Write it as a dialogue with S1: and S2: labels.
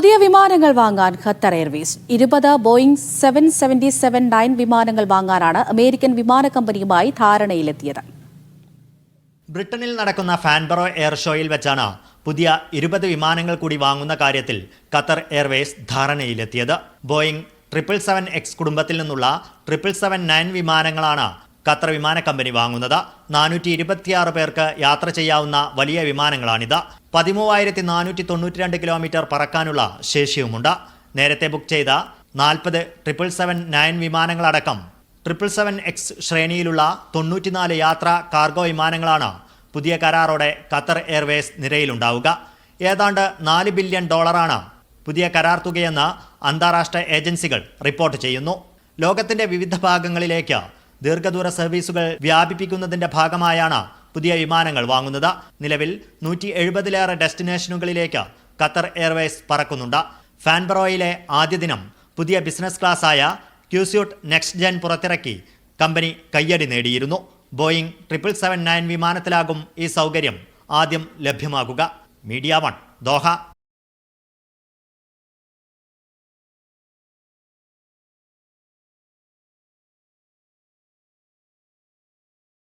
S1: പുതിയ വിമാനങ്ങൾ വാങ്ങാൻ ഖത്തർ എയർവേസ് 20 ബോയിംഗ് 777-9 വിമാനങ്ങൾ വാങ്ങാനാണ് അമേരിക്കൻ വിമാന കമ്പനിയുമായി ധാരണയിലെത്തിയത്.
S2: ബ്രിട്ടനിൽ നടക്കുന്ന ഫാൻബറോ എയർ ഷോയിൽ വെച്ചാണ് പുതിയ 20 വിമാനങ്ങൾ കൂടി വാങ്ങുന്ന കാര്യത്തിൽ ഖത്തർ എയർവേസ് ധാരണയിലെത്തിയത്. ബോയിംഗ് 777X കുടുംബത്തിൽ നിന്നുള്ള 777-9 വിമാനങ്ങളാണ് ഖത്തർ വിമാന കമ്പനി വാങ്ങുന്നത്. 426 പേർക്ക് യാത്ര ചെയ്യാവുന്ന വലിയ വിമാനങ്ങളാണിത്. 13,492 കിലോമീറ്റർ പറക്കാനുള്ള ശേഷിയുമുണ്ട്. നേരത്തെ ബുക്ക് ചെയ്ത 40 777-9 വിമാനങ്ങളടക്കം 777X ശ്രേണിയിലുള്ള 94 യാത്രാ കാർഗോ വിമാനങ്ങളാണ് പുതിയ കരാറോടെ ഖത്തർ എയർവേസ് നിരയിലുണ്ടാവുക. ഏതാണ്ട് $4 ബില്യൺ പുതിയ കരാർ തുകയെന്ന് അന്താരാഷ്ട്ര ഏജൻസികൾ റിപ്പോർട്ട് ചെയ്യുന്നു. ലോകത്തിന്റെ വിവിധ ഭാഗങ്ങളിലേക്ക് ദീർഘദൂര സർവീസുകൾ വ്യാപിപ്പിക്കുന്നതിന്റെ ഭാഗമായാണ് പുതിയ വിമാനങ്ങൾ വാങ്ങുന്നത്. നിലവിൽ 170-ലേറെ ഡെസ്റ്റിനേഷനുകളിലേക്ക് ഖത്തർ എയർവേസ് പറക്കുന്നുണ്ട്. ഫാൻബറോയിലെ ആദ്യ ദിനം പുതിയ ബിസിനസ് ക്ലാസ്സായ ക്യൂസ്യൂട്ട് നെക്സ്റ്റ് ജെൻ പുറത്തിറക്കി കമ്പനി കയ്യടി നേടിയിരുന്നു. ബോയിംഗ് 777-9 വിമാനത്തിലാകും ഈ സൗകര്യം ആദ്യം ലഭ്യമാകുക. Media 1 Doha.